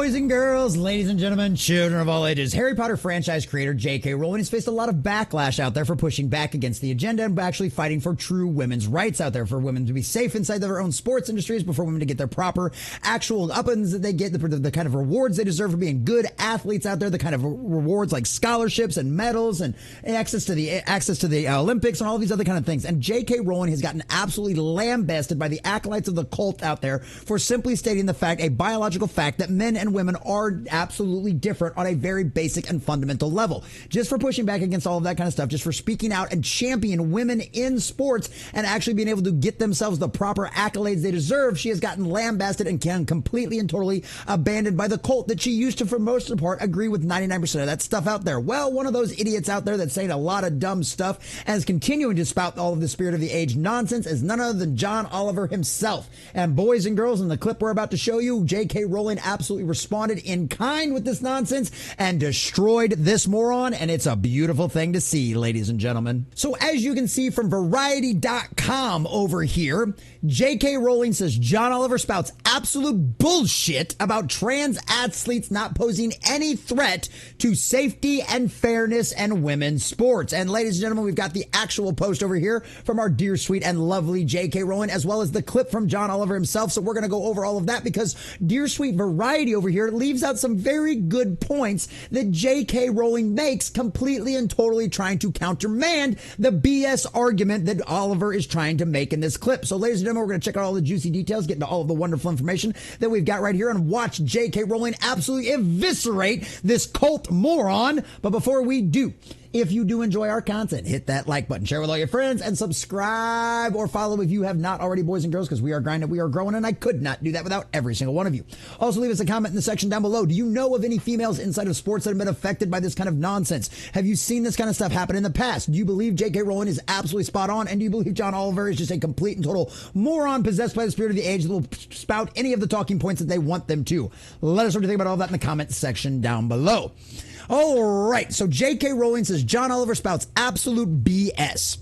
Boys and girls, ladies and gentlemen, children of all ages, Harry Potter franchise creator J.K. Rowling has faced a lot of backlash out there for pushing back against the agenda and actually fighting for true women's rights out there, for women to be safe inside their own sports industries, but for women to get their proper actual uppins that they get, the kind of rewards they deserve for being good athletes out there, the kind of rewards like scholarships and medals and access to the Olympics and all these other kind of things. And J.K. Rowling has gotten absolutely lambasted by the acolytes of the cult out there for simply stating the fact, a biological fact, that men and women are absolutely different on a very basic and fundamental level. Just for pushing back against all of that kind of stuff, just for speaking out and championing women in sports and actually being able to get themselves the proper accolades they deserve, she has gotten lambasted and completely and totally abandoned by the cult that she used to, for most of the part, agree with 99% of that stuff out there. Well, one of those idiots out there that's saying a lot of dumb stuff and is continuing to spout all of the spirit of the age nonsense is none other than John Oliver himself. And boys and girls, in the clip we're about to show you, J.K. Rowling absolutely responded in kind with this nonsense and destroyed this moron, and it's a beautiful thing to see, ladies and gentlemen. So as you can see from Variety.com over here, J.K. Rowling says John Oliver spouts absolute bullshit about trans athletes not posing any threat to safety and fairness and women's sports. And ladies and gentlemen, we've got the actual post over here from our dear, sweet, and lovely J.K. Rowling, as well as the clip from John Oliver himself. So we're going to go over all of that because dear, sweet Variety over here leaves out some very good points that J.K. Rowling makes, completely and totally trying to countermand the BS argument that Oliver is trying to make in this clip. So ladies and gentlemen, we're going to check out all the juicy details, get into all of the wonderful information that we've got right here, and watch J.K. Rowling absolutely eviscerate this cult moron. But before we do, if you do enjoy our content, hit that like button, share with all your friends, and subscribe or follow if you have not already, boys and girls, because we are grinding, we are growing, and I could not do that without every single one of you. Also, leave us a comment in the section down below. Do you know of any females inside of sports that have been affected by this kind of nonsense? Have you seen this kind of stuff happen in the past? Do you believe J.K. Rowling is absolutely spot on? And do you believe John Oliver is just a complete and total moron possessed by the spirit of the age that will spout any of the talking points that they want them to? Let us know what you think about all that in the comment section down below. All right, so J.K. Rowling says John Oliver spouts absolute BS.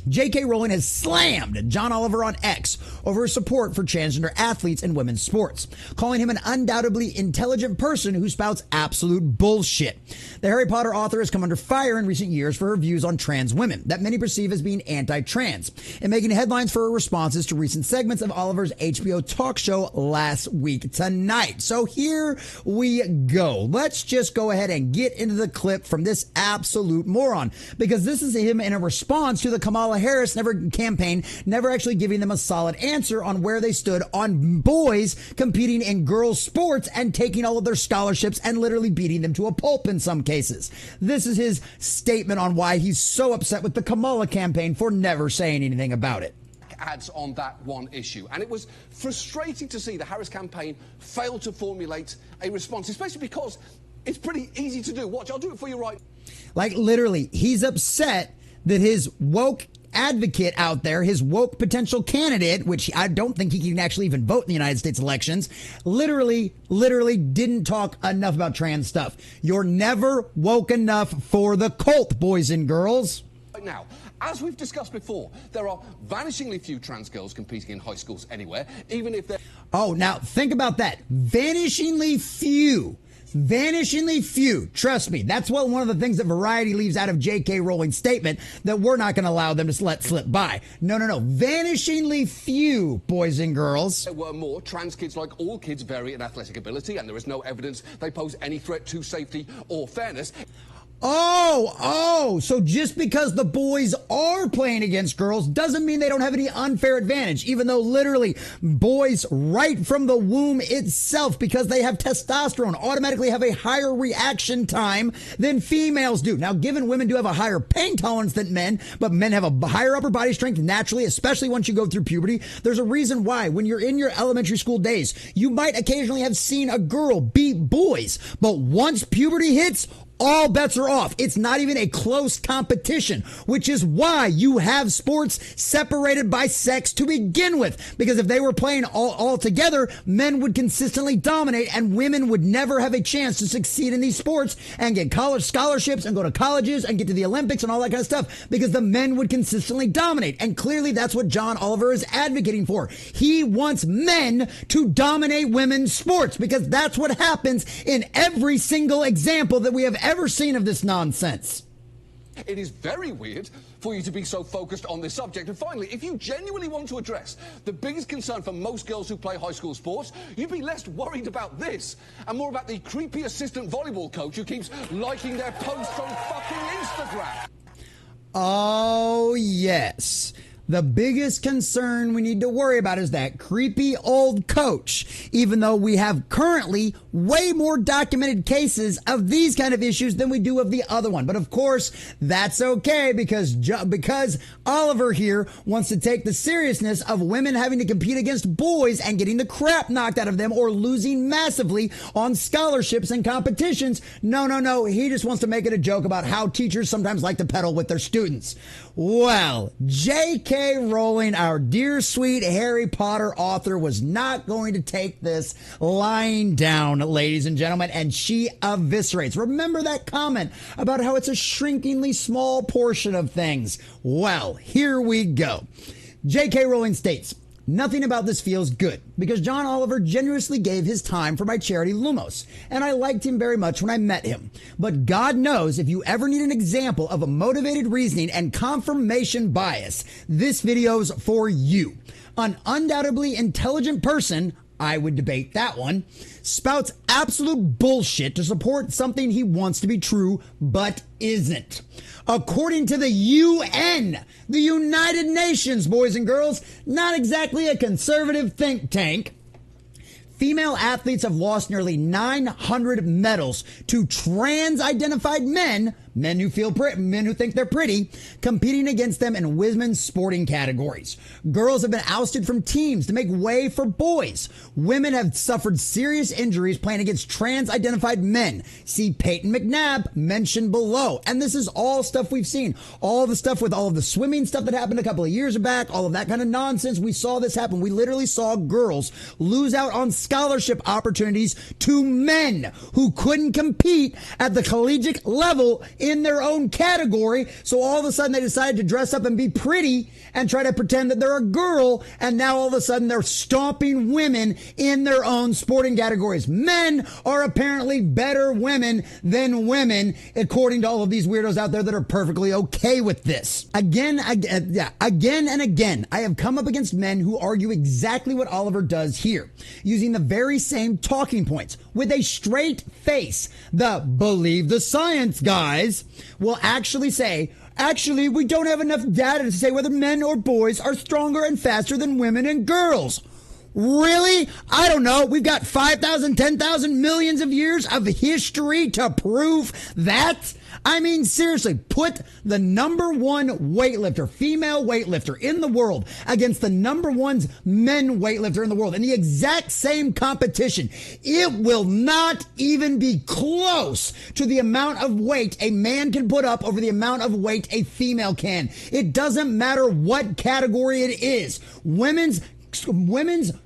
J.K. Rowling has slammed John Oliver on X over his support for transgender athletes in women's sports, calling him an undoubtedly intelligent person who spouts absolute bullshit. The Harry Potter author has come under fire in recent years for her views on trans women that many perceive as being anti-trans, and making headlines for her responses to recent segments of Oliver's HBO talk show Last Week Tonight. So here we go. Let's just go ahead and get into the clip from this absolute moron, because this is him in a response to the Kamala Harris campaign, never actually giving them a solid answer on where they stood on boys competing in girls' sports and taking all of their scholarships and literally beating them to a pulp in some cases. This is his statement on why he's so upset with the Kamala campaign for never saying anything about it. Ads on that one issue, and it was frustrating to see the Harris campaign fail to formulate a response, especially because it's pretty easy to do. Watch, I'll do it for you right. Like, literally, he's upset that his woke advocate out there, his woke potential candidate, which I don't think he can actually even vote in the United States elections, literally didn't talk enough about trans stuff. You're never woke enough for the cult, boys and girls. Right now, as we've discussed before, there are vanishingly few trans girls competing in high schools anywhere, even if they're... Oh, now think about that. Vanishingly few. Vanishingly few. Trust me, that's one of the things that Variety leaves out of J.K. Rowling's statement that we're not going to allow them to let slip by. No. Vanishingly few, boys and girls. There were more. Trans kids, like all kids, vary in athletic ability, and there is no evidence they pose any threat to safety or fairness. So just because the boys are playing against girls doesn't mean they don't have any unfair advantage, even though literally boys right from the womb itself, because they have testosterone, automatically have a higher reaction time than females do. Now, given women do have a higher pain tolerance than men, but men have a higher upper body strength naturally, especially once you go through puberty. There's a reason why when you're in your elementary school days, you might occasionally have seen a girl beat boys, but once puberty hits, all bets are off. It's not even a close competition, which is why you have sports separated by sex to begin with. Because if they were playing all together, men would consistently dominate and women would never have a chance to succeed in these sports and get college scholarships and go to colleges and get to the Olympics and all that kind of stuff, because the men would consistently dominate. And clearly that's what John Oliver is advocating for. He wants men to dominate women's sports because that's what happens in every single example that we have ever seen of this nonsense. It is very weird for you to be so focused on this subject. And finally, if you genuinely want to address the biggest concern for most girls who play high school sports, you'd be less worried about this and more about the creepy assistant volleyball coach who keeps liking their posts on fucking Instagram. Oh, yes. The biggest concern we need to worry about is that creepy old coach, even though we have currently way more documented cases of these kind of issues than we do of the other one. But of course, that's okay because Oliver here wants to take the seriousness of women having to compete against boys and getting the crap knocked out of them or losing massively on scholarships and competitions. No. He just wants to make it a joke about how teachers sometimes like to peddle with their students. Well, J.K. Rowling, our dear sweet Harry Potter author, was not going to take this lying down, ladies and gentlemen, and she eviscerates. Remember that comment about how it's a shrinkingly small portion of things? Well, here we go. J.K. Rowling states, "Nothing about this feels good because John Oliver generously gave his time for my charity Lumos, and I liked him very much when I met him. But God knows if you ever need an example of a motivated reasoning and confirmation bias, this video's for you. An undoubtedly intelligent person," I would debate that one, "spouts absolute bullshit to support something he wants to be true but isn't. According to the UN, the United Nations, boys and girls, not exactly a conservative think tank, female athletes have lost nearly 900 medals to trans-identified men who think they're pretty, competing against them in women's sporting categories. Girls have been ousted from teams to make way for boys. Women have suffered serious injuries playing against trans-identified men. See Peyton McNabb mentioned below. And this is all stuff we've seen. All the stuff with all of the swimming stuff that happened a couple of years back, all of that kind of nonsense. We saw this happen. We literally saw girls lose out on scholarship opportunities to men who couldn't compete at the collegiate level in their own category. So all of a sudden they decided to dress up and be pretty and try to pretend that they're a girl. And now all of a sudden they're stomping women in their own sporting categories. Men are apparently better women than women, according to all of these weirdos out there that are perfectly okay with this. Again and again, I have come up against men who argue exactly what Oliver does here, using the very same talking points with a straight face. The "believe the science" guys will actually say, "Actually, we don't have enough data to say whether men or boys are stronger and faster than women and girls." Really? I don't know. We've got 5,000, 10,000 millions of years of history to prove that. I mean, seriously, put the number one weightlifter, female weightlifter in the world against the number one men weightlifter in the world in the exact same competition. It will not even be close to the amount of weight a man can put up over the amount of weight a female can. It doesn't matter what category it is. Women's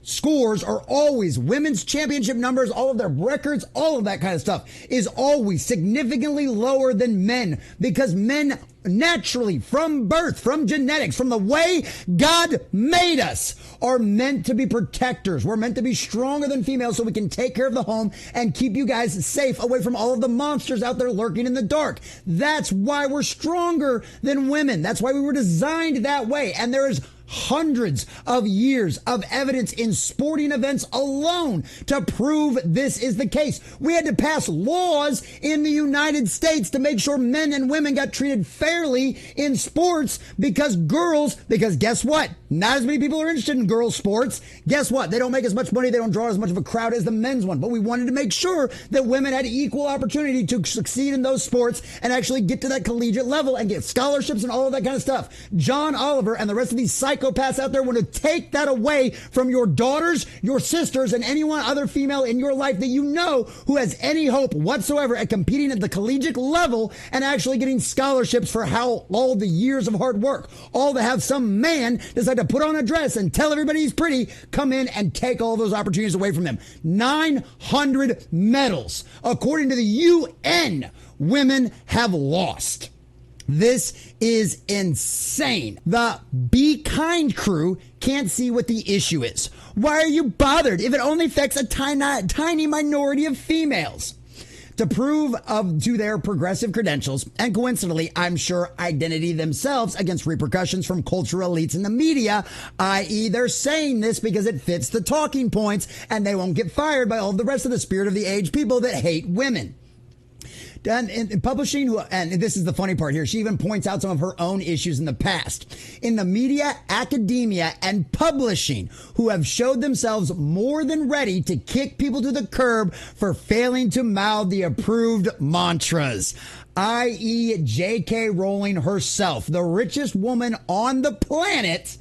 scores are always, women's championship numbers, all of their records, all of that kind of stuff is always significantly lower than men, because men naturally, from birth, from genetics, from the way God made us, are meant to be protectors. We're meant to be stronger than females so we can take care of the home and keep you guys safe away from all of the monsters out there lurking in the dark. That's why we're stronger than women. That's why we were designed that way. And there is hundreds of years of evidence in sporting events alone to prove this is the case. We had to pass laws in the United States to make sure men and women got treated fairly in sports because guess what? Not as many people are interested in girls' sports. Guess what? They don't make as much money. They don't draw as much of a crowd as the men's one. But we wanted to make sure that women had equal opportunity to succeed in those sports and actually get to that collegiate level and get scholarships and all of that kind of stuff. John Oliver and the rest of these psych psychopaths out there want to take that away from your daughters, your sisters, and anyone other female in your life that you know who has any hope whatsoever at competing at the collegiate level and actually getting scholarships for how all the years of hard work, all to have some man decide to put on a dress and tell everybody he's pretty, come in and take all those opportunities away from them. 900 medals, according to the UN, women have lost. This is insane. The Be Kind crew can't see what the issue is. Why are you bothered if it only affects a tiny minority of females? To prove to their progressive credentials, and coincidentally, I'm sure identity themselves against repercussions from cultural elites in the media, i.e. they're saying this because it fits the talking points and they won't get fired by all the rest of the spirit of the age people that hate women. And in publishing, and this is the funny part here, she even points out some of her own issues in the past. In the media, academia, and publishing, who have showed themselves more than ready to kick people to the curb for failing to mouth the approved mantras. I.e. J.K. Rowling herself, the richest woman on the planet,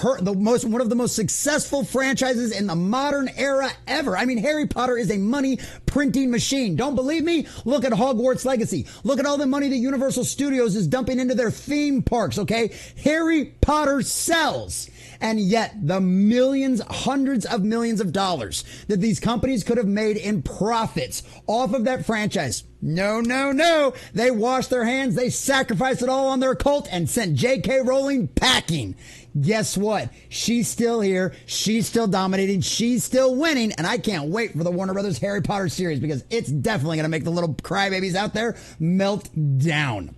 one of the most successful franchises in the modern era ever. I mean, Harry Potter is a money printing machine. Don't believe me? Look at Hogwarts Legacy. Look at all the money that Universal Studios is dumping into their theme parks, okay? Harry Potter sells. And yet the millions, hundreds of millions of dollars that these companies could have made in profits off of that franchise. No. They washed their hands. They sacrificed it all on their cult and sent J.K. Rowling packing. Guess what? She's still here. She's still dominating. She's still winning. And I can't wait for the Warner Brothers Harry Potter series because it's definitely going to make the little crybabies out there melt down.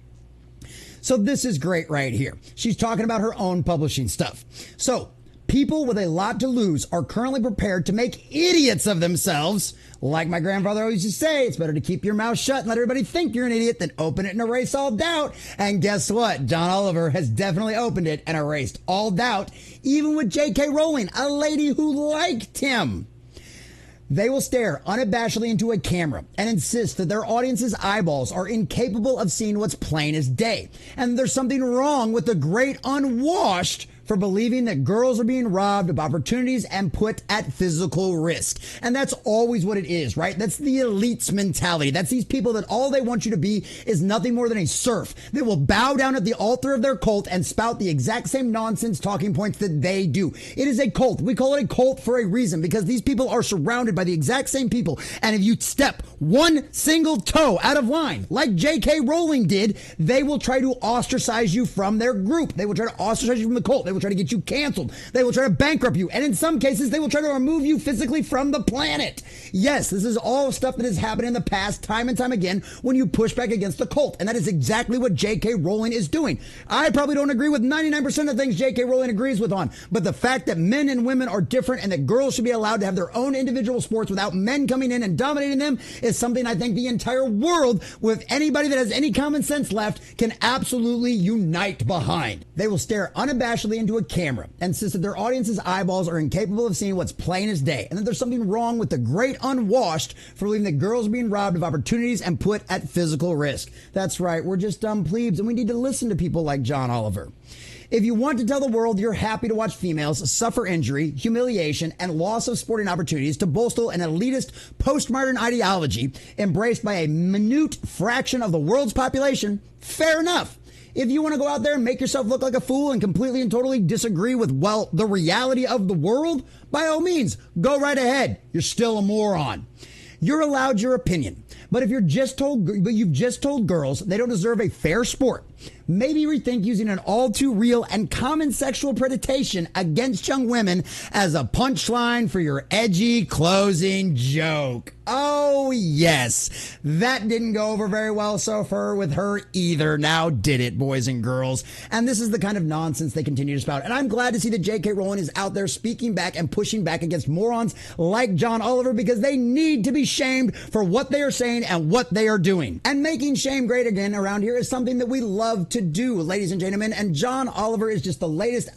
So this is great right here. She's talking about her own publishing stuff. So people with a lot to lose are currently prepared to make idiots of themselves. Like my grandfather always used to say, it's better to keep your mouth shut and let everybody think you're an idiot than open it and erase all doubt. And guess what? John Oliver has definitely opened it and erased all doubt, even with J.K. Rowling, a lady who liked him. They will stare unabashedly into a camera and insist that their audience's eyeballs are incapable of seeing what's plain as day. And there's something wrong with the great unwashed for believing that girls are being robbed of opportunities and put at physical risk. And that's always what it is, right? That's the elites mentality. That's these people that all they want you to be is nothing more than a serf that will bow down at the altar of their cult and spout the exact same nonsense talking points that they do. It is a cult. We call it a cult for a reason because these people are surrounded by the exact same people. And if you step one single toe out of line, like J.K. Rowling did, they will try to ostracize you from their group. They will try to ostracize you from the cult. They will try to get you canceled. They will try to bankrupt you. And in some cases, they will try to remove you physically from the planet. Yes, this is all stuff that has happened in the past time and time again when you push back against the cult. And that is exactly what J.K. Rowling is doing. I probably don't agree with 99% of things J.K. Rowling agrees with on. But the fact that men and women are different and that girls should be allowed to have their own individual sports without men coming in and dominating them is something I think the entire world, with anybody that has any common sense left, can absolutely unite behind. They will stare unabashedly into a camera and insist that their audience's eyeballs are incapable of seeing what's plain as day, and that there's something wrong with the great unwashed for believing that girls are being robbed of opportunities and put at physical risk. That's right, we're just dumb plebes, and we need to listen to people like John Oliver. If you want to tell the world you're happy to watch females suffer injury, humiliation, and loss of sporting opportunities to bolster an elitist postmodern ideology embraced by a minute fraction of the world's population, fair enough. If you want to go out there and make yourself look like a fool and completely and totally disagree with, well, the reality of the world, by all means, go right ahead. You're still a moron. You're allowed your opinion. But if you've just told girls they don't deserve a fair sport, maybe rethink using an all too real and common sexual predation against young women as a punchline for your edgy closing joke. Oh, yes. That didn't go over very well so far with her either. Now did it, boys and girls? And this is the kind of nonsense they continue to spout. And I'm glad to see that J.K. Rowling is out there speaking back and pushing back against morons like John Oliver because they need to be shamed for what they are saying and what they are doing. And making shame great again around here is something that we love love to do, ladies and gentlemen. And John Oliver is just the latest,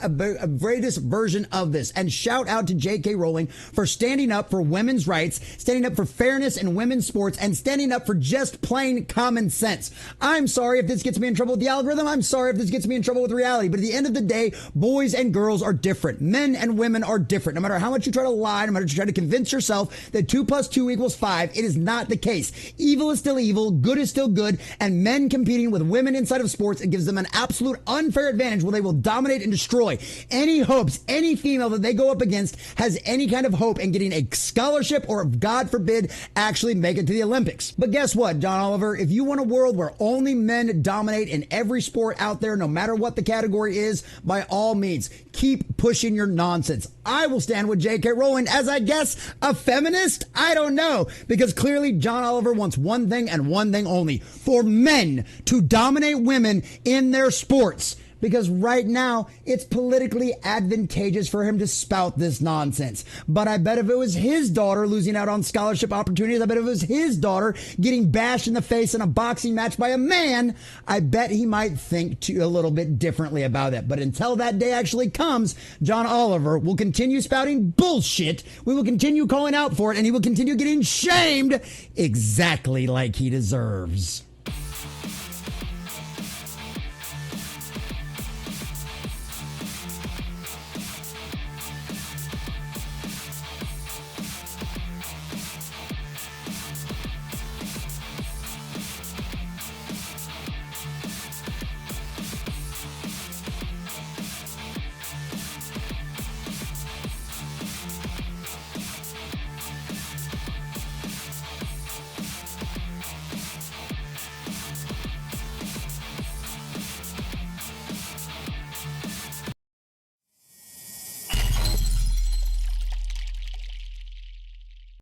greatest version of this. And shout out to J.K. Rowling for standing up for women's rights, standing up for fairness in women's sports, and standing up for just plain common sense. I'm sorry if this gets me in trouble with the algorithm. I'm sorry if this gets me in trouble with reality. But at the end of the day, boys and girls are different. Men and women are different. No matter how much you try to lie, no matter how you try to convince yourself that 2 + 2 = 5, it is not the case. Evil is still evil, good is still good, and men competing with women inside of sports, it gives them an absolute unfair advantage where they will dominate and destroy any hopes, any female that they go up against has any kind of hope in getting a scholarship or, God forbid, actually make it to the Olympics. But guess what, John Oliver? If you want a world where only men dominate in every sport out there, no matter what the category is, by all means, keep pushing your nonsense. I will stand with J.K. Rowling as, I guess, a feminist? I don't know, because clearly John Oliver wants one thing and one thing only: for men to dominate women in their sports. Because right now, it's politically advantageous for him to spout this nonsense. But I bet if it was his daughter losing out on scholarship opportunities, I bet if it was his daughter getting bashed in the face in a boxing match by a man, I bet he might think a little bit differently about it. But until that day actually comes, John Oliver will continue spouting bullshit. We will continue calling out for it, and he will continue getting shamed exactly like he deserves.